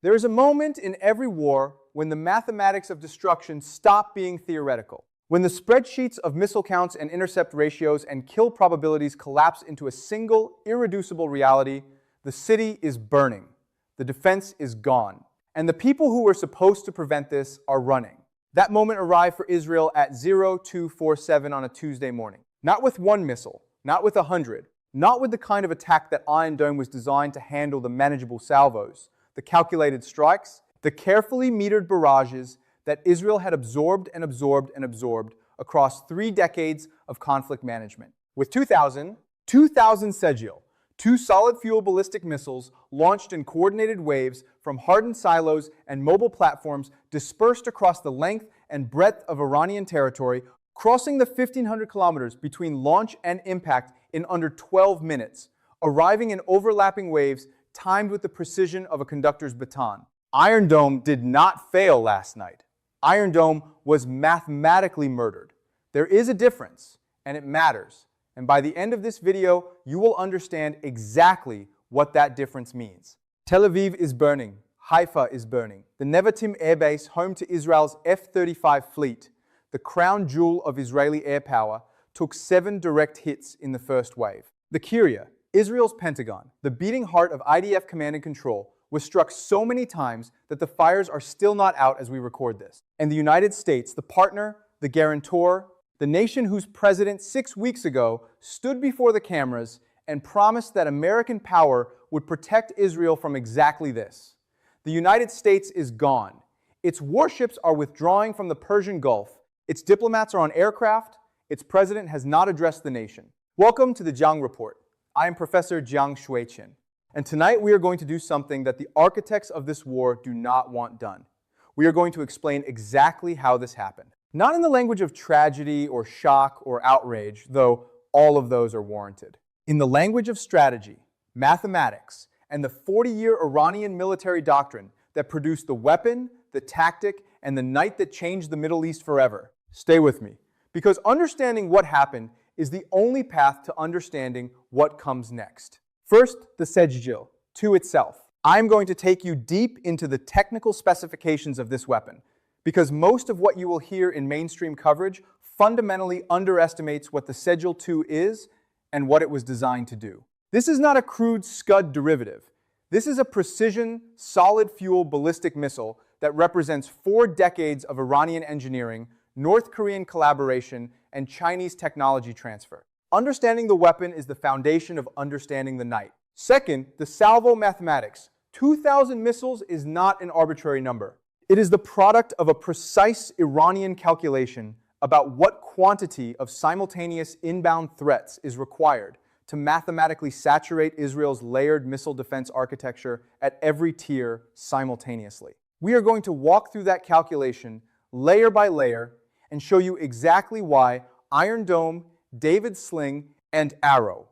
There is a moment in every war when the mathematics of destruction stop being theoretical, when the spreadsheets of missile counts and intercept ratios and kill probabilities collapse into a single, irreducible reality. The city is burning, the defense is gone, and the people who were supposed to prevent this are running. That moment arrived for Israel at 0247 on a Tuesday morning. Not with one missile, not with 100, not with the kind of attack that Iron Dome was designed to handle, the manageable salvos, the calculated strikes, the carefully metered barrages that Israel had absorbed and absorbed and absorbed across 3 decades of conflict management. With 2,000 Sejjil, 2 solid-fuel ballistic missiles launched in coordinated waves from hardened silos and mobile platforms dispersed across the length and breadth of Iranian territory, crossing the 1,500 kilometers between launch and impact in under 12 minutes, arriving in overlapping waves timed with the precision of a conductor's baton. Iron Dome did not fail last night. Iron Dome was mathematically murdered. There is a difference, and it matters. And by the end of this video, you will understand exactly what that difference means. Tel Aviv is burning. Haifa is burning. The Nevatim airbase, home to Israel's F-35 fleet, the crown jewel of Israeli air power, took 7 direct hits in the first wave. The Kiryat, Israel's Pentagon, the beating heart of IDF command and control, was struck so many times that the fires are still not out as we record this. And the United States, the partner, the guarantor, the nation whose president 6 weeks ago stood before the cameras and promised that American power would protect Israel from exactly this. The United States is gone. Its warships are withdrawing from the Persian Gulf. Its diplomats are on aircraft. Its president has not addressed the nation. Welcome to the Jiang Report. I am Professor Jiang Shuiqin. And tonight we are going to do something that the architects of this war do not want done. We are going to explain exactly how this happened. Not in the language of tragedy or shock or outrage, though all of those are warranted. In the language of strategy, mathematics, and the 40-year Iranian military doctrine that produced the weapon, the tactic, and the night that changed the Middle East forever. Stay with me, because understanding what happened is the only path to understanding what comes next. First, the Sejjil-2 itself. I'm going to take you deep into the technical specifications of this weapon, because most of what you will hear in mainstream coverage fundamentally underestimates what the Sejjil-2 is and what it was designed to do. This is not a crude Scud derivative. This is a precision, solid-fuel ballistic missile that represents 4 decades of Iranian engineering, North Korean collaboration, and Chinese technology transfer. Understanding the weapon is the foundation of understanding the night. Second, the salvo mathematics. 2,000 missiles is not an arbitrary number. It is the product of a precise Iranian calculation about what quantity of simultaneous inbound threats is required to mathematically saturate Israel's layered missile defense architecture at every tier simultaneously. We are going to walk through that calculation layer by layer and show you exactly why Iron Dome, David's Sling, and Arrow,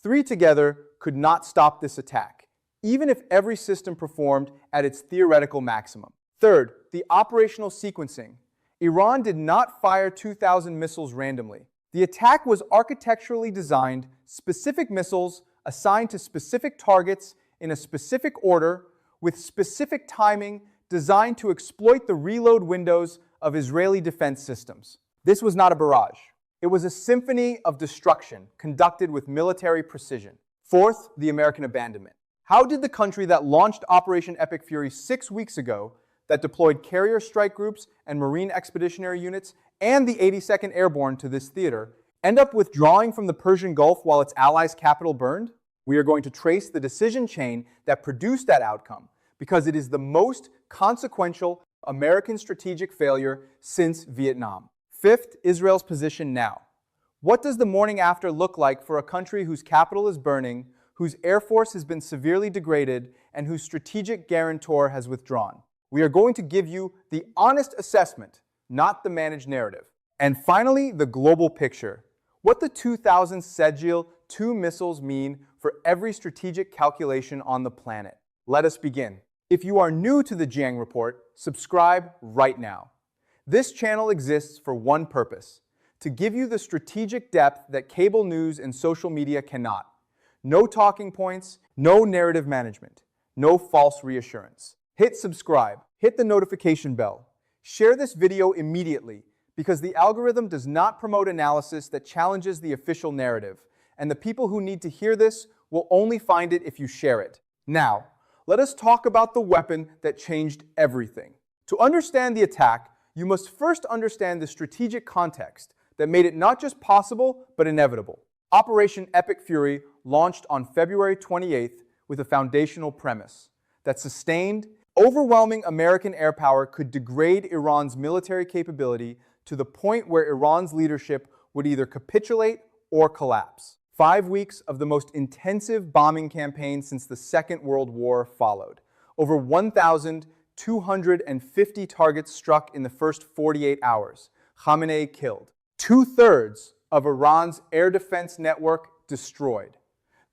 3 together, could not stop this attack, even if every system performed at its theoretical maximum. Third, the operational sequencing. Iran did not fire 2,000 missiles randomly. The attack was architecturally designed, specific missiles assigned to specific targets in a specific order, with specific timing designed to exploit the reload windows of Israeli defense systems. This was not a barrage. It was a symphony of destruction conducted with military precision. Fourth, the American abandonment. How did the country that launched Operation Epic Fury 6 weeks ago, that deployed carrier strike groups and Marine Expeditionary Units and the 82nd Airborne to this theater, end up withdrawing from the Persian Gulf while its allies' capital burned? We are going to trace the decision chain that produced that outcome, because it is the most consequential American strategic failure since Vietnam. Fifth, Israel's position now. What does the morning after look like for a country whose capital is burning, whose air force has been severely degraded, and whose strategic guarantor has withdrawn? We are going to give you the honest assessment, not the managed narrative. And finally, the global picture. What the 2,000 Sejjil-2 missiles mean for every strategic calculation on the planet. Let us begin. If you are new to the Jiang Report, subscribe right now. This channel exists for one purpose: to give you the strategic depth that cable news and social media cannot. No talking points, no narrative management, no false reassurance. Hit subscribe, hit the notification bell. Share this video immediately because the algorithm does not promote analysis that challenges the official narrative, and the people who need to hear this will only find it if you share it. Now, let us talk about the weapon that changed everything. To understand the attack, you must first understand the strategic context that made it not just possible, but inevitable. Operation Epic Fury launched on February 28th with a foundational premise that sustained, overwhelming American air power could degrade Iran's military capability to the point where Iran's leadership would either capitulate or collapse. 5 weeks of the most intensive bombing campaign since the Second World War followed. Over 1,250 targets struck in the first 48 hours. Khamenei killed. 2/3 of Iran's air defense network destroyed.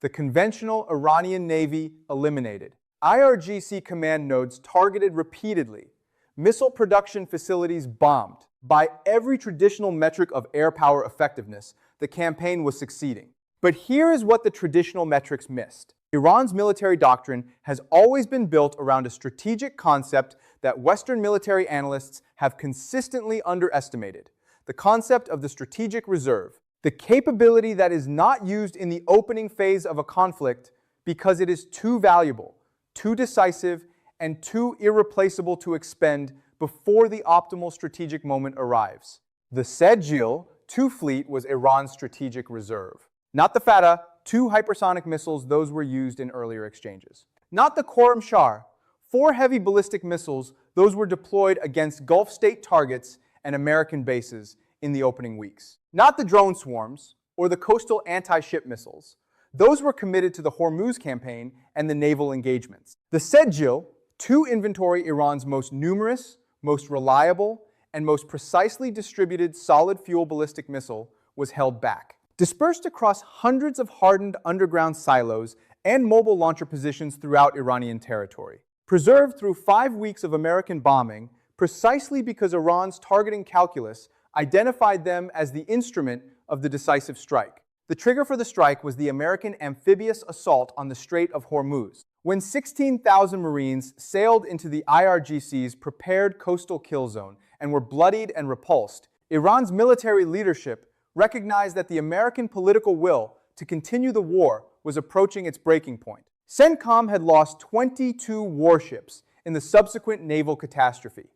The conventional Iranian Navy eliminated. IRGC command nodes targeted repeatedly. Missile production facilities bombed. By every traditional metric of air power effectiveness, the campaign was succeeding. But here is what the traditional metrics missed. Iran's military doctrine has always been built around a strategic concept that Western military analysts have consistently underestimated: the concept of the strategic reserve, the capability that is not used in the opening phase of a conflict because it is too valuable, too decisive, and too irreplaceable to expend before the optimal strategic moment arrives. The Sejjil-2 fleet was Iran's strategic reserve. Not the Fatah, 2 hypersonic missiles, those were used in earlier exchanges. Not the Khorramshahr, 4 heavy ballistic missiles, those were deployed against Gulf state targets and American bases in the opening weeks. Not the drone swarms or the coastal anti-ship missiles. Those were committed to the Hormuz campaign and the naval engagements. The Sejjil-2 inventory, Iran's most numerous, most reliable, and most precisely distributed solid fuel ballistic missile, was held back. Dispersed across hundreds of hardened underground silos and mobile launcher positions throughout Iranian territory. Preserved through 5 weeks of American bombing, precisely because Iran's targeting calculus identified them as the instrument of the decisive strike. The trigger for the strike was the American amphibious assault on the Strait of Hormuz, when 16,000 Marines sailed into the IRGC's prepared coastal kill zone and were bloodied and repulsed. Iran's military leadership recognized that the American political will to continue the war was approaching its breaking point. CENTCOM had lost 22 warships in the subsequent naval catastrophe.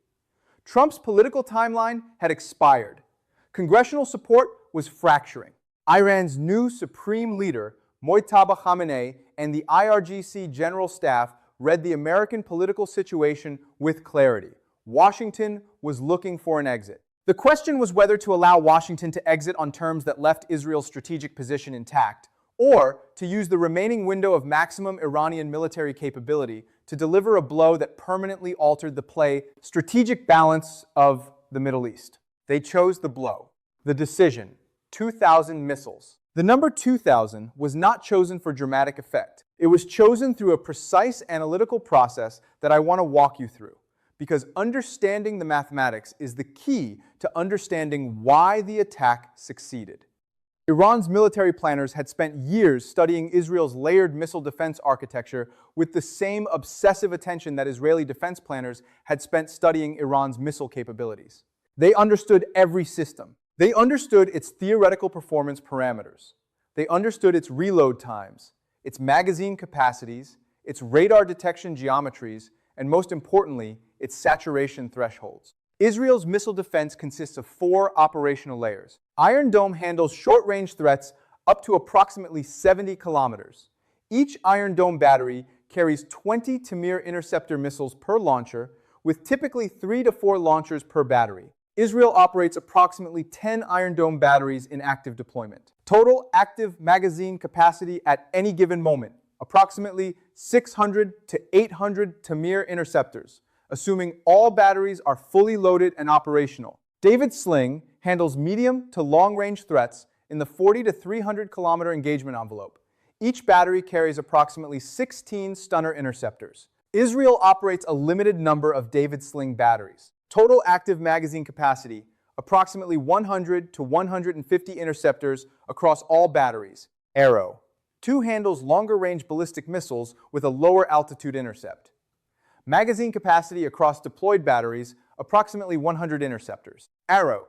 Trump's political timeline had expired. Congressional support was fracturing. Iran's new supreme leader, Mojtaba Khamenei, and the IRGC General Staff read the American political situation with clarity. Washington was looking for an exit. The question was whether to allow Washington to exit on terms that left Israel's strategic position intact, or to use the remaining window of maximum Iranian military capability to deliver a blow that permanently altered the strategic balance of the Middle East. They chose the blow. The decision: 2,000 missiles. The number 2,000 was not chosen for dramatic effect. It was chosen through a precise analytical process that I want to walk you through, because understanding the mathematics is the key to understanding why the attack succeeded. Iran's military planners had spent years studying Israel's layered missile defense architecture with the same obsessive attention that Israeli defense planners had spent studying Iran's missile capabilities. They understood every system. They understood its theoretical performance parameters. They understood its reload times, its magazine capacities, its radar detection geometries, and most importantly, its saturation thresholds. Israel's missile defense consists of 4 operational layers. Iron Dome handles short-range threats up to approximately 70 kilometers. Each Iron Dome battery carries 20 Tamir interceptor missiles per launcher, with typically 3 to 4 launchers per battery. Israel operates approximately 10 Iron Dome batteries in active deployment. Total active magazine capacity at any given moment: approximately 600 to 800 Tamir interceptors, assuming all batteries are fully loaded and operational. David Sling handles medium to long-range threats in the 40 to 300 kilometer engagement envelope. Each battery carries approximately 16 stunner interceptors. Israel operates a limited number of David Sling batteries. Total active magazine capacity: approximately 100 to 150 interceptors across all batteries. Arrow 2 handles longer-range ballistic missiles with a lower altitude intercept. Magazine capacity across deployed batteries, approximately 100 interceptors. Arrow.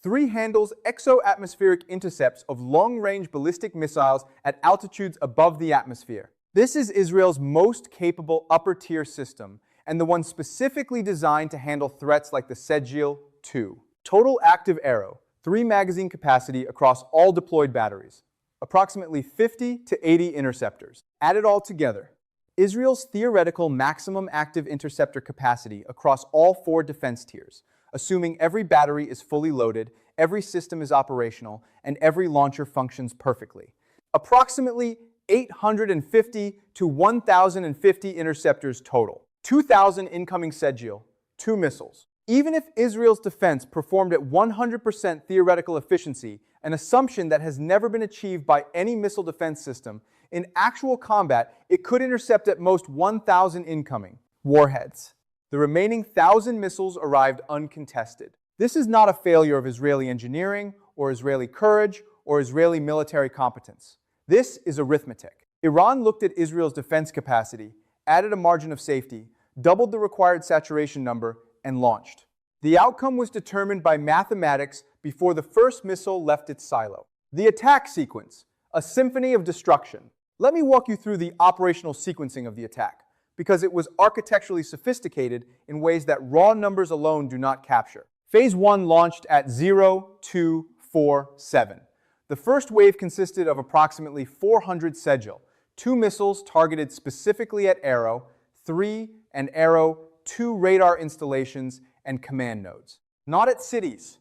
3 handles exo-atmospheric intercepts of long-range ballistic missiles at altitudes above the atmosphere. This is Israel's most capable upper-tier system, and the one specifically designed to handle threats like the Sejjil-2. Total active Arrow. 3 magazine capacity across all deployed batteries. Approximately 50 to 80 interceptors. Add it all together. Israel's theoretical maximum active interceptor capacity across all 4 defense tiers, assuming every battery is fully loaded, every system is operational, and every launcher functions perfectly. Approximately 850 to 1,050 interceptors total. 2,000 incoming Sejjil, 2 missiles. Even if Israel's defense performed at 100% theoretical efficiency, an assumption that has never been achieved by any missile defense system, in actual combat, it could intercept at most 1,000 incoming warheads. The remaining 1,000 missiles arrived uncontested. This is not a failure of Israeli engineering, or Israeli courage, or Israeli military competence. This is arithmetic. Iran looked at Israel's defense capacity, added a margin of safety, doubled the required saturation number, and launched. The outcome was determined by mathematics before the first missile left its silo. The attack sequence, a symphony of destruction. Let me walk you through the operational sequencing of the attack, because it was architecturally sophisticated in ways that raw numbers alone do not capture. Phase 1 launched at 0, 2, 4, 7. The first wave consisted of approximately 400 Sejjil, 2 missiles targeted specifically at Arrow, 3 and Arrow, 2 radar installations, and command nodes. Not at cities,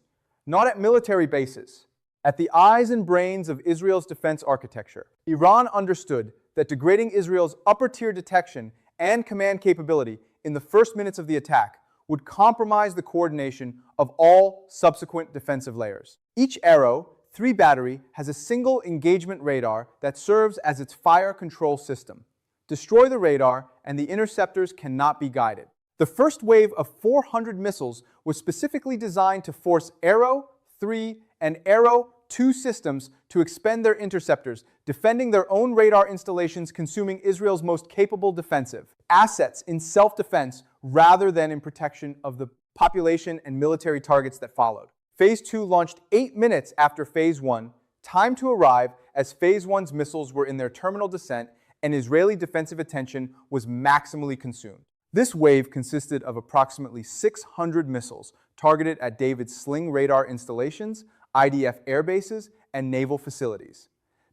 not at military bases. At the eyes and brains of Israel's defense architecture, Iran understood that degrading Israel's upper-tier detection and command capability in the first minutes of the attack would compromise the coordination of all subsequent defensive layers. Each Arrow 3 battery has a single engagement radar that serves as its fire control system. Destroy the radar, and the interceptors cannot be guided. The first wave of 400 missiles was specifically designed to force Arrow 3 and Arrow 2 systems to expend their interceptors, defending their own radar installations, consuming Israel's most capable defensive assets in self-defense rather than in protection of the population and military targets that followed. Phase 2 launched 8 minutes after Phase 1, time to arrive as Phase 1's missiles were in their terminal descent and Israeli defensive attention was maximally consumed. This wave consisted of approximately 600 missiles targeted at David's Sling radar installations, IDF air bases, and naval facilities.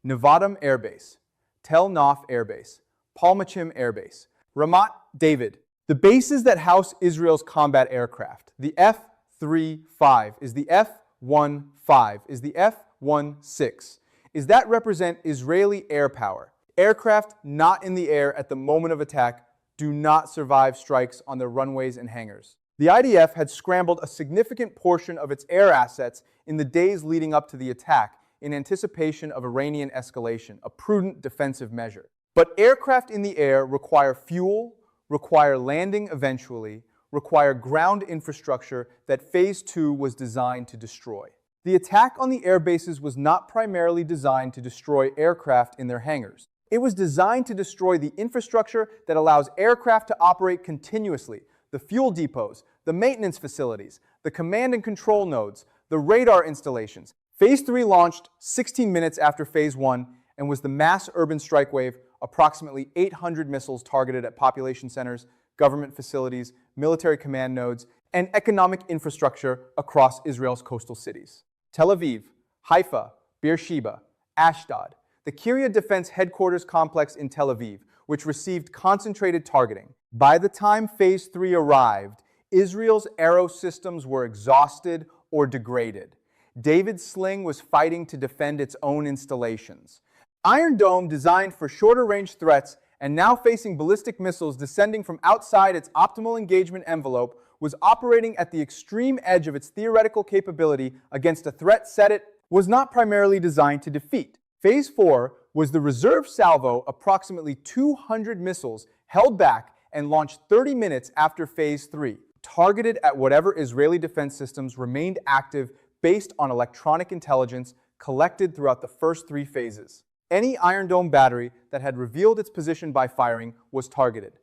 Nevatim Air Base, Tel Aviv Air Base, Palmachim Air Base, Ramat David. The bases that house Israel's combat aircraft. The F-35 is the F-15 is the F-16. Is that represent Israeli air power? Aircraft not in the air at the moment of attack do not survive strikes on their runways and hangars. The IDF had scrambled a significant portion of its air assets in the days leading up to the attack in anticipation of Iranian escalation, a prudent defensive measure. But aircraft in the air require fuel, require landing eventually, require ground infrastructure that Phase 2 was designed to destroy. The attack on the air bases was not primarily designed to destroy aircraft in their hangars. It was designed to destroy the infrastructure that allows aircraft to operate continuously, the fuel depots, the maintenance facilities, the command and control nodes, the radar installations. Phase 3 launched 16 minutes after Phase 1 and was the mass urban strike wave, approximately 800 missiles targeted at population centers, government facilities, military command nodes, and economic infrastructure across Israel's coastal cities. Tel Aviv, Haifa, Beersheba, Ashdod, the Kiryat Defense Headquarters Complex in Tel Aviv, which received concentrated targeting. By the time Phase 3 arrived, Israel's Arrow systems were exhausted or degraded. David's Sling was fighting to defend its own installations. Iron Dome, designed for shorter-range threats and now facing ballistic missiles descending from outside its optimal engagement envelope, was operating at the extreme edge of its theoretical capability against a threat set it was not primarily designed to defeat. Phase 4 was the reserve salvo, approximately 200 missiles held back and launched 30 minutes after Phase 3, targeted at whatever Israeli defense systems remained active based on electronic intelligence collected throughout the first 3 phases. Any Iron Dome battery that had revealed its position by firing was targeted.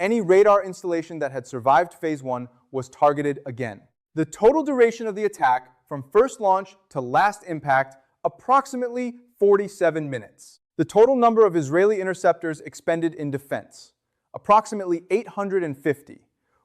Any radar installation that had survived Phase 1 was targeted again. The total duration of the attack, from first launch to last impact, approximately 47 minutes. The total number of Israeli interceptors expended in defense, approximately 850,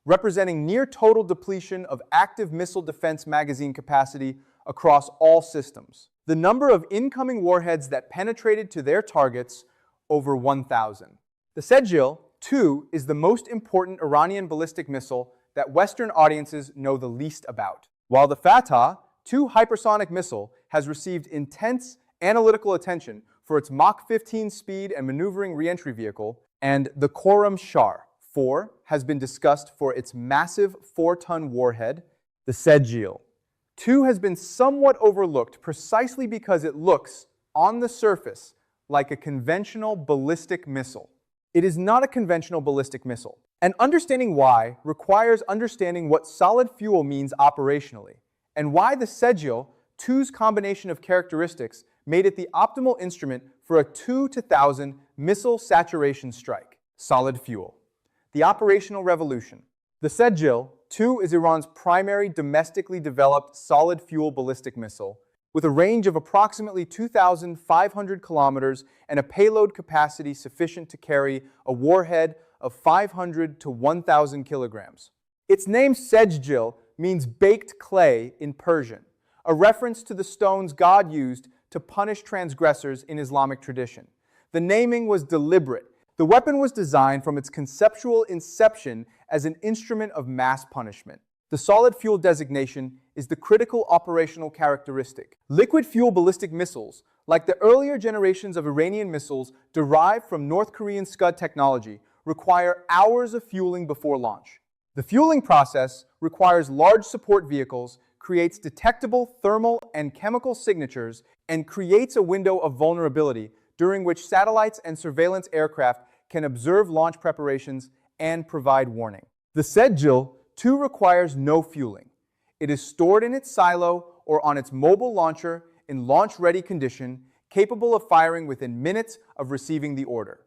representing near total depletion of active missile defense magazine capacity across all systems. The number of incoming warheads that penetrated to their targets, over 1,000. The Sejjil-2 is the most important Iranian ballistic missile that Western audiences know the least about. While the Fatah-2 hypersonic missile has received intense analytical attention for its Mach 15 speed and maneuvering reentry vehicle, and the Khorram-Shah-4 has been discussed for its massive 4-ton warhead, the Sejjil-2 has been somewhat overlooked precisely because it looks, on the surface, like a conventional ballistic missile. It is not a conventional ballistic missile. And understanding why requires understanding what solid fuel means operationally, and why the Sejjil-2's combination of characteristics made it the optimal instrument for a 2 to 1,000 missile saturation strike. Solid fuel. The operational revolution. The Sejjil-2 is Iran's primary domestically developed solid fuel ballistic missile, with a range of approximately 2,500 kilometers and a payload capacity sufficient to carry a warhead of 500 to 1,000 kilograms. Its name Sejjil means baked clay in Persian, a reference to the stones God used to punish transgressors in Islamic tradition. The naming was deliberate. The weapon was designed from its conceptual inception as an instrument of mass punishment. The solid fuel designation is the critical operational characteristic. Liquid fuel ballistic missiles, like the earlier generations of Iranian missiles derived from North Korean Scud technology, require hours of fueling before launch. The fueling process requires large support vehicles, creates detectable thermal and chemical signatures, and creates a window of vulnerability during which satellites and surveillance aircraft can observe launch preparations and provide warning. The Sejjil-2 requires no fueling. It is stored in its silo or on its mobile launcher in launch-ready condition, capable of firing within minutes of receiving the order.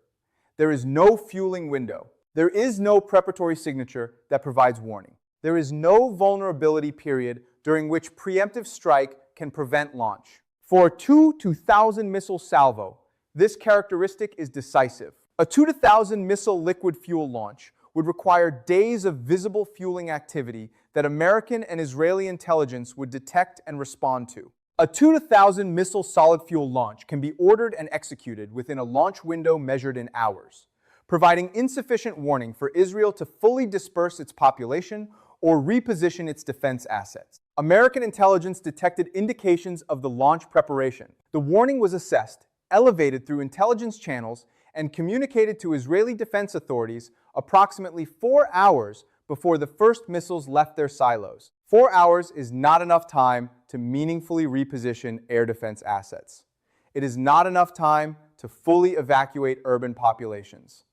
There is no fueling window. There is no preparatory signature that provides warning. There is no vulnerability period during which preemptive strike can prevent launch. For a 2 to 1,000 missile salvo, this characteristic is decisive. A 2 to 1,000 missile liquid fuel launch would require days of visible fueling activity that American and Israeli intelligence would detect and respond to. A 2 to 1,000 missile solid fuel launch can be ordered and executed within a launch window measured in hours, providing insufficient warning for Israel to fully disperse its population or reposition its defense assets. American intelligence detected indications of the launch preparation. The warning was assessed, elevated through intelligence channels, and communicated to Israeli defense authorities approximately 4 hours before the first missiles left their silos. 4 hours is not enough time to meaningfully reposition air defense assets. It is not enough time to fully evacuate urban populations.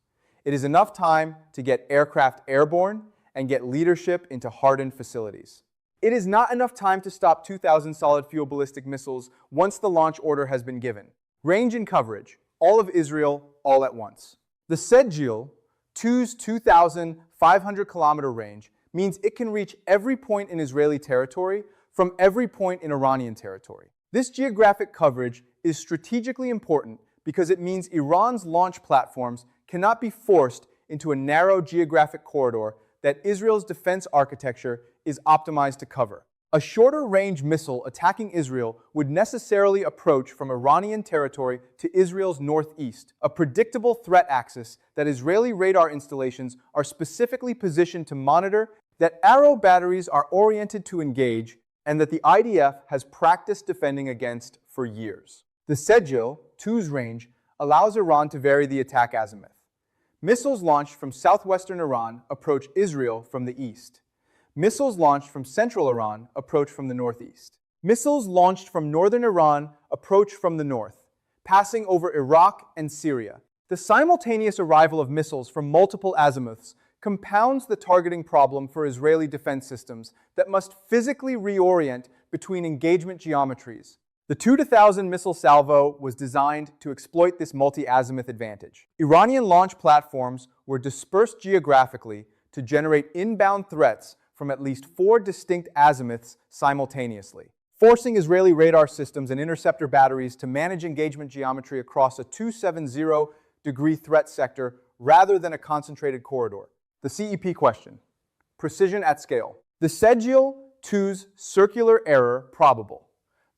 It is enough time to get aircraft airborne and get leadership into hardened facilities. It is not enough time to stop 2,000 solid fuel ballistic missiles once the launch order has been given. Range and coverage, all of Israel, all at once. The Sejjil-2's 2,500 kilometer range means it can reach every point in Israeli territory from every point in Iranian territory. This geographic coverage is strategically important because it means Iran's launch platforms cannot be forced into a narrow geographic corridor that Israel's defense architecture is optimized to cover. A shorter-range missile attacking Israel would necessarily approach from Iranian territory to Israel's northeast, a predictable threat axis that Israeli radar installations are specifically positioned to monitor, that Arrow batteries are oriented to engage, and that the IDF has practiced defending against for years. The Sejjil-2's range allows Iran to vary the attack azimuth. Missiles launched from southwestern Iran approach Israel from the east. Missiles launched from central Iran approach from the northeast. Missiles launched from northern Iran approach from the north, passing over Iraq and Syria. The simultaneous arrival of missiles from multiple azimuths compounds the targeting problem for Israeli defense systems that must physically reorient between engagement geometries. The 2-1000 missile salvo was designed to exploit this multi-azimuth advantage. Iranian launch platforms were dispersed geographically to generate inbound threats from at least 4 distinct azimuths simultaneously, forcing Israeli radar systems and interceptor batteries to manage engagement geometry across a 270-degree threat sector rather than a concentrated corridor. The CEP question: precision at scale. The Sejjil-2's circular error probable.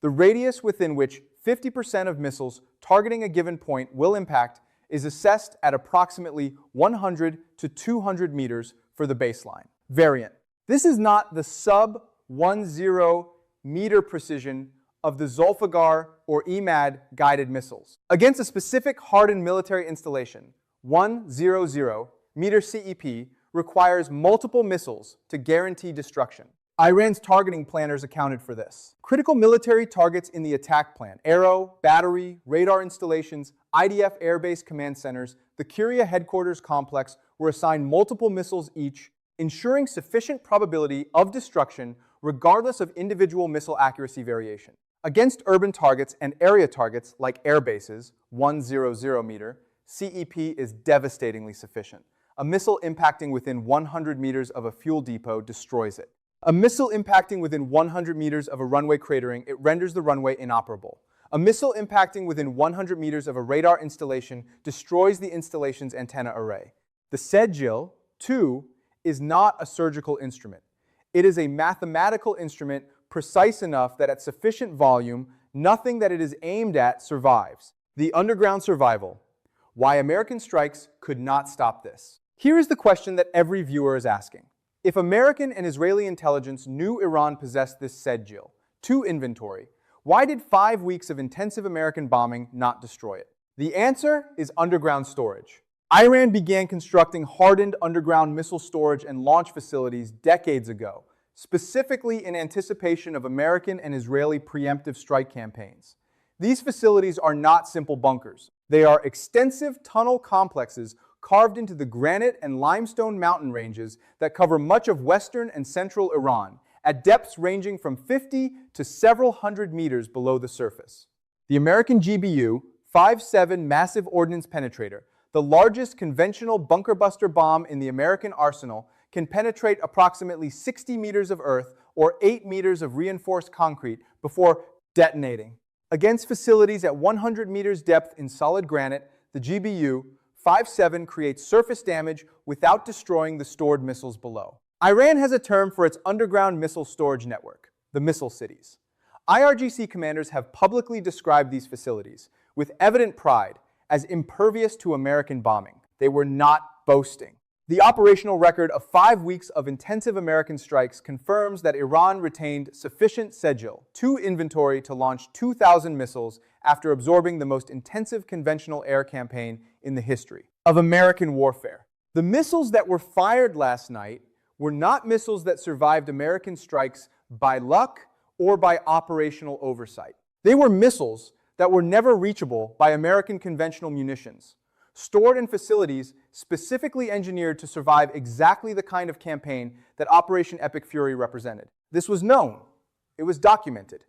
The radius within which 50% of missiles targeting a given point will impact is assessed at approximately 100 to 200 meters for the baseline. Variant. This is not the sub-10 meter precision of the Zulfiqar or EMAD guided missiles. Against a specific hardened military installation, 100 meter CEP requires multiple missiles to guarantee destruction. Iran's targeting planners accounted for this. Critical military targets in the attack plan, aero, battery, radar installations, IDF airbase command centers, the Kyria headquarters complex were assigned multiple missiles each, ensuring sufficient probability of destruction regardless of individual missile accuracy variation. Against urban targets and area targets like air bases, 100 meter, CEP is devastatingly sufficient. A missile impacting within 100 meters of a fuel depot destroys it. A missile impacting within 100 meters of a runway cratering, it renders the runway inoperable. A missile impacting within 100 meters of a radar installation destroys the installation's antenna array. The Sejjil-2 is not a surgical instrument. It is a mathematical instrument precise enough that at sufficient volume, nothing that it is aimed at survives. The underground survival. Why American strikes could not stop this. Here is the question that every viewer is asking. If American and Israeli intelligence knew Iran possessed this Sejjil-2 inventory, why did 5 weeks of intensive American bombing not destroy it? The answer is underground storage. Iran began constructing hardened underground missile storage and launch facilities decades ago, specifically in anticipation of American and Israeli preemptive strike campaigns. These facilities are not simple bunkers. They are extensive tunnel complexes carved into the granite and limestone mountain ranges that cover much of western and central Iran, at depths ranging from 50 to several hundred meters below the surface. The American GBU-57 massive ordnance penetrator, the largest conventional bunker buster bomb in the American arsenal, can penetrate approximately 60 meters of earth or 8 meters of reinforced concrete before detonating. Against facilities at 100 meters depth in solid granite, the GBU-57 creates surface damage without destroying the stored missiles below. Iran has a term for its underground missile storage network, the missile cities. IRGC commanders have publicly described these facilities, with evident pride, as impervious to American bombing. They were not boasting. The operational record of 5 weeks of intensive American strikes confirms that Iran retained sufficient Sejjil-2 inventory to launch 2,000 missiles after absorbing the most intensive conventional air campaign in the history of American warfare. The missiles that were fired last night were not missiles that survived American strikes by luck or by operational oversight. They were missiles that were never reachable by American conventional munitions, stored in facilities specifically engineered to survive exactly the kind of campaign that Operation Epic Fury represented. This was known. It was documented.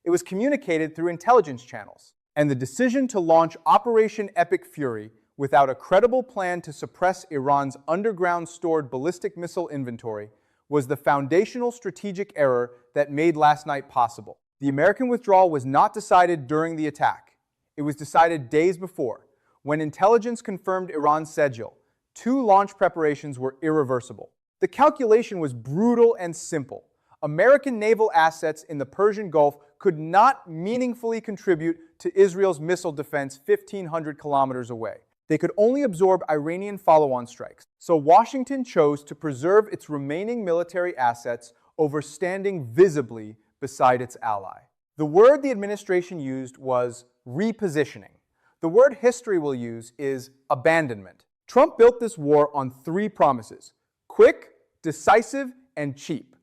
It was communicated through intelligence channels. And the decision to launch Operation Epic Fury without a credible plan to suppress Iran's underground stored ballistic missile inventory was the foundational strategic error that made last night possible. The American withdrawal was not decided during the attack. It was decided days before, when intelligence confirmed Iran's Sejjil-2 launch preparations were irreversible. The calculation was brutal and simple. American naval assets in the Persian Gulf could not meaningfully contribute to Israel's missile defense 1,500 kilometers away. They could only absorb Iranian follow-on strikes. So Washington chose to preserve its remaining military assets over standing visibly beside its ally. The word the administration used was repositioning. The word history will use is abandonment. Trump built this war on 3 promises: quick, decisive, and cheap.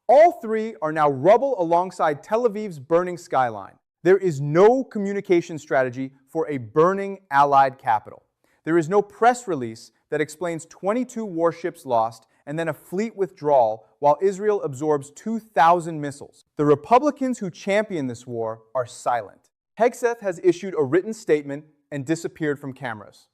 All 3 are now rubble alongside Tel Aviv's burning skyline. There is no communication strategy for a burning Allied capital. There is no press release that explains 22 warships lost and then a fleet withdrawal while Israel absorbs 2,000 missiles. The Republicans who champion this war are silent. Hegseth has issued a written statement and disappeared from cameras.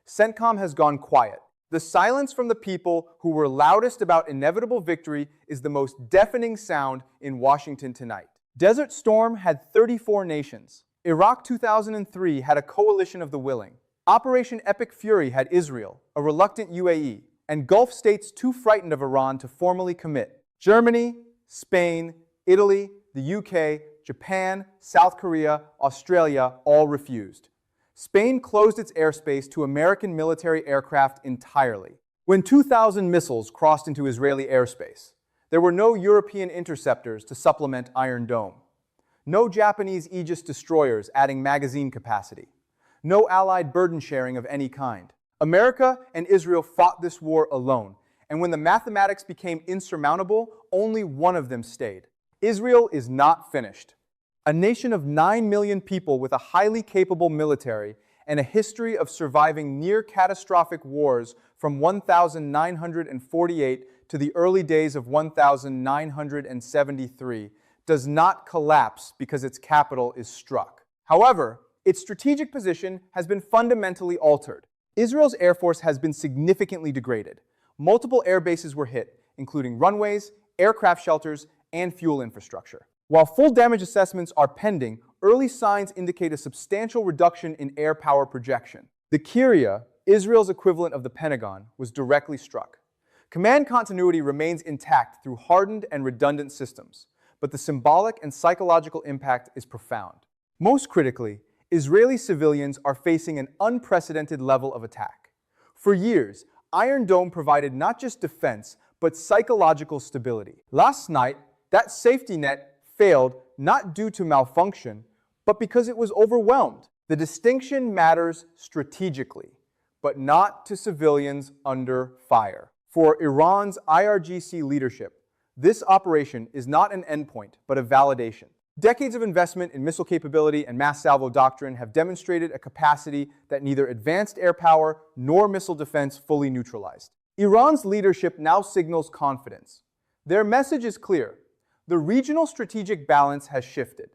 CENTCOM has gone quiet. The silence from the people who were loudest about inevitable victory is the most deafening sound in Washington tonight. Desert Storm had 34 nations. Iraq 2003 had a coalition of the willing. Operation Epic Fury had Israel, a reluctant UAE, and Gulf states too frightened of Iran to formally commit. Germany, Spain, Italy, the UK, Japan, South Korea, Australia all refused. Spain closed its airspace to American military aircraft entirely. When 2,000 missiles crossed into Israeli airspace, there were no European interceptors to supplement Iron Dome. No Japanese Aegis destroyers adding magazine capacity. No Allied burden sharing of any kind. America and Israel fought this war alone, and when the mathematics became insurmountable, only one of them stayed. Israel is not finished. A nation of 9 million people with a highly capable military and a history of surviving near-catastrophic wars from 1948 to the early days of 1973 does not collapse because its capital is struck. However, its strategic position has been fundamentally altered. Israel's air force has been significantly degraded. Multiple air bases were hit, including runways, aircraft shelters, and fuel infrastructure. While full damage assessments are pending, early signs indicate a substantial reduction in air power projection. The Kiryat, Israel's equivalent of the Pentagon, was directly struck. Command continuity remains intact through hardened and redundant systems, but the symbolic and psychological impact is profound. Most critically, Israeli civilians are facing an unprecedented level of attack. For years, Iron Dome provided not just defense, but psychological stability. Last night, that safety net failed not due to malfunction, but because it was overwhelmed. The distinction matters strategically, but not to civilians under fire. For Iran's IRGC leadership, this operation is not an endpoint, but a validation. Decades of investment in missile capability and mass salvo doctrine have demonstrated a capacity that neither advanced air power nor missile defense fully neutralized. Iran's leadership now signals confidence. Their message is clear. The regional strategic balance has shifted,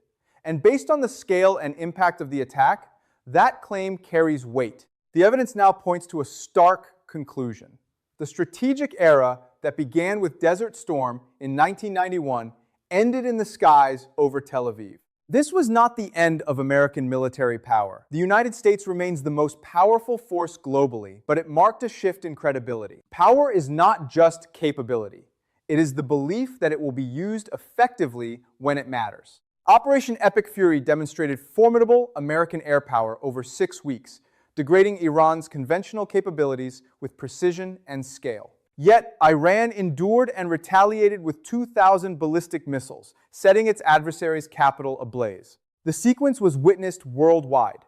and based on the scale and impact of the attack, that claim carries weight. The evidence now points to a stark conclusion. The strategic era that began with Desert Storm in 1991 ended in the skies over Tel Aviv. This was not the end of American military power. The United States remains the most powerful force globally, but it marked a shift in credibility. Power is not just capability. It is the belief that it will be used effectively when it matters. Operation Epic Fury demonstrated formidable American air power over 6 weeks, degrading Iran's conventional capabilities with precision and scale. Yet, Iran endured and retaliated with 2,000 ballistic missiles, setting its adversary's capital ablaze. The sequence was witnessed worldwide.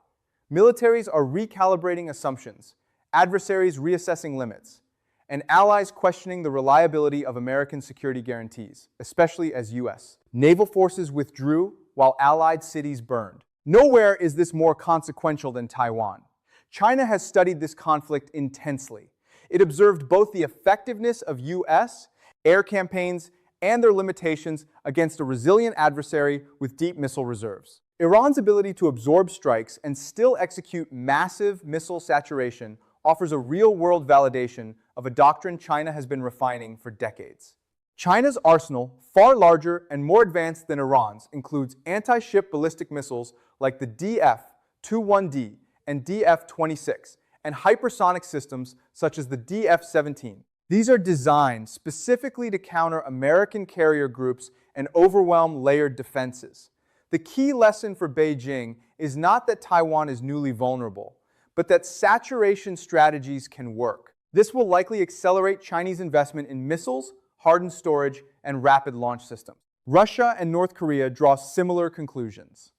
Militaries are recalibrating assumptions, adversaries reassessing limits, and allies questioning the reliability of American security guarantees, especially as U.S. naval forces withdrew while allied cities burned. Nowhere is this more consequential than Taiwan. China has studied this conflict intensely. It observed both the effectiveness of U.S. air campaigns and their limitations against a resilient adversary with deep missile reserves. Iran's ability to absorb strikes and still execute massive missile saturation offers a real-world validation of a doctrine China has been refining for decades. China's arsenal, far larger and more advanced than Iran's, includes anti-ship ballistic missiles like the DF-21D and DF-26, and hypersonic systems such as the DF-17. These are designed specifically to counter American carrier groups and overwhelm layered defenses. The key lesson for Beijing is not that Taiwan is newly vulnerable, but that saturation strategies can work. This will likely accelerate Chinese investment in missiles, hardened storage, and rapid launch systems. Russia and North Korea draw similar conclusions.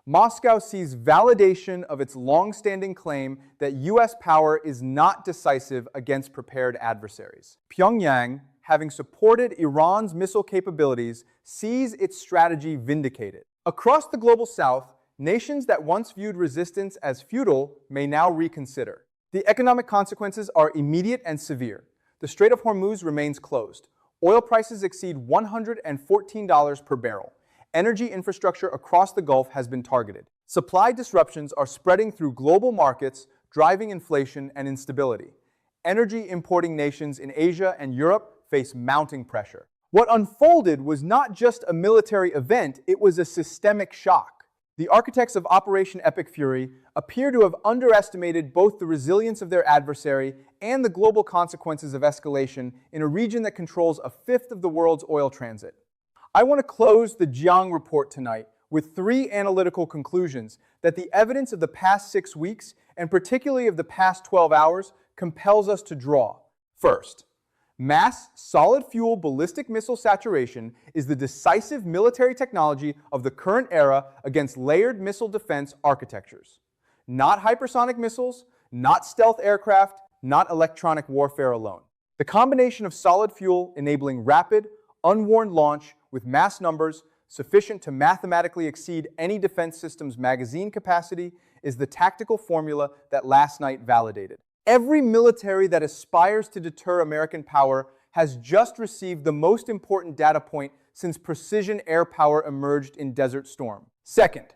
Moscow sees validation of its long-standing claim that U.S. power is not decisive against prepared adversaries. Pyongyang, having supported Iran's missile capabilities, sees its strategy vindicated. Across the global south, nations that once viewed resistance as futile may now reconsider. The economic consequences are immediate and severe. The Strait of Hormuz remains closed. Oil prices exceed $114 per barrel. Energy infrastructure across the Gulf has been targeted. Supply disruptions are spreading through global markets, driving inflation and instability. Energy importing nations in Asia and Europe face mounting pressure. What unfolded was not just a military event, it was a systemic shock. The architects of Operation Epic Fury appear to have underestimated both the resilience of their adversary and the global consequences of escalation in a region that controls a fifth of the world's oil transit. I want to close the Jiang report tonight with 3 analytical conclusions that the evidence of the past 6 weeks, and particularly of the past 12 hours, compels us to draw. First, mass solid-fuel ballistic missile saturation is the decisive military technology of the current era against layered missile defense architectures. Not hypersonic missiles, not stealth aircraft, not electronic warfare alone. The combination of solid fuel enabling rapid, unwarned launch with mass numbers sufficient to mathematically exceed any defense system's magazine capacity is the tactical formula that last night validated. Every military that aspires to deter American power has just received the most important data point since precision air power emerged in Desert Storm. Second,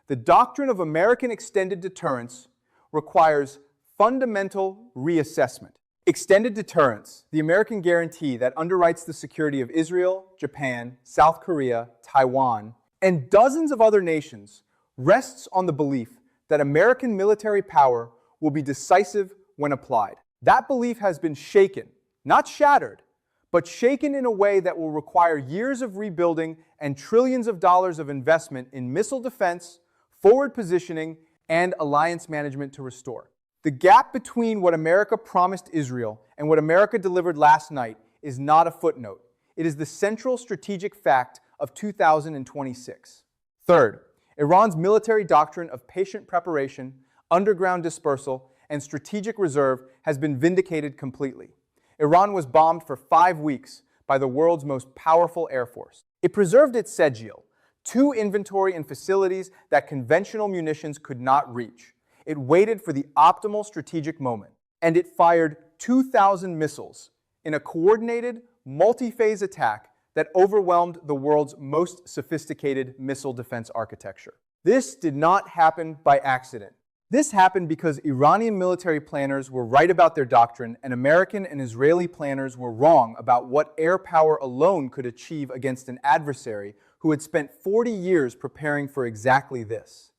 the doctrine of American extended deterrence requires fundamental reassessment. Extended deterrence, the American guarantee that underwrites the security of Israel, Japan, South Korea, Taiwan, and dozens of other nations, rests on the belief that American military power will be decisive when applied. That belief has been shaken, not shattered, but shaken in a way that will require years of rebuilding and trillions of dollars of investment in missile defense, forward positioning, and alliance management to restore. The gap between what America promised Israel and what America delivered last night is not a footnote. It is the central strategic fact of 2026. Third, Iran's military doctrine of patient preparation, underground dispersal, and strategic reserve has been vindicated completely. Iran was bombed for 5 weeks by the world's most powerful air force. It preserved its Sejjil, 2 inventory and facilities that conventional munitions could not reach. It waited for the optimal strategic moment, and it fired 2,000 missiles in a coordinated, multi-phase attack that overwhelmed the world's most sophisticated missile defense architecture. This did not happen by accident. This happened because Iranian military planners were right about their doctrine, and American and Israeli planners were wrong about what air power alone could achieve against an adversary who had spent 40 years preparing for exactly this.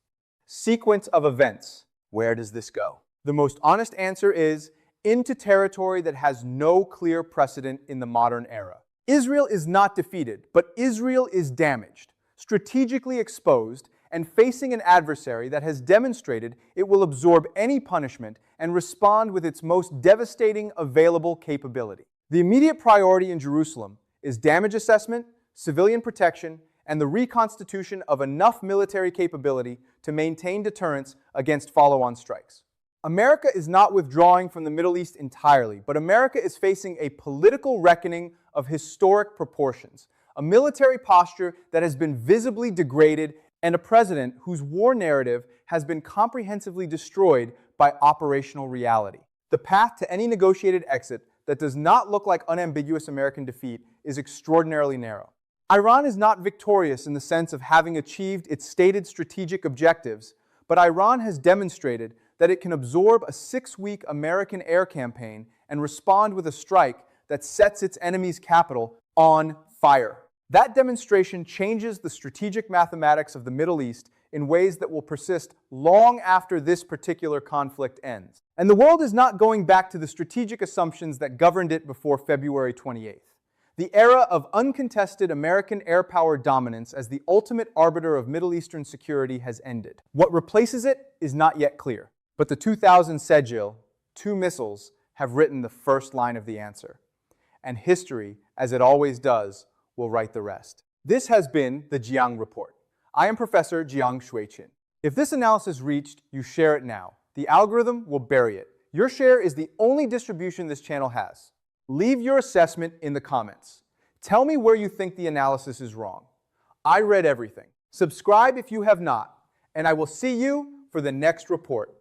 Sequence of events. Where does this go? The most honest answer is into territory that has no clear precedent in the modern era. Israel is not defeated, but Israel is damaged, strategically exposed, and facing an adversary that has demonstrated it will absorb any punishment and respond with its most devastating available capability. The immediate priority in Jerusalem is damage assessment, civilian protection, and the reconstitution of enough military capability to maintain deterrence against follow-on strikes. America is not withdrawing from the Middle East entirely, but America is facing a political reckoning of historic proportions, a military posture that has been visibly degraded, and a president whose war narrative has been comprehensively destroyed by operational reality. The path to any negotiated exit that does not look like unambiguous American defeat is extraordinarily narrow. Iran is not victorious in the sense of having achieved its stated strategic objectives, but Iran has demonstrated that it can absorb a 6-week American air campaign and respond with a strike that sets its enemy's capital on fire. That demonstration changes the strategic mathematics of the Middle East in ways that will persist long after this particular conflict ends. And the world is not going back to the strategic assumptions that governed it before February 28th. The era of uncontested American air power dominance as the ultimate arbiter of Middle Eastern security has ended. What replaces it is not yet clear, but the 2000 Sejjil-2 missiles have written the first line of the answer. And history, as it always does, will write the rest. This has been the Jiang Report. I am Professor Jiang Shuiqin. If this analysis reached, you share it now. The algorithm will bury it. Your share is the only distribution this channel has. Leave your assessment in the comments. Tell me where you think the analysis is wrong. I read everything. Subscribe if you have not, and I will see you for the next report.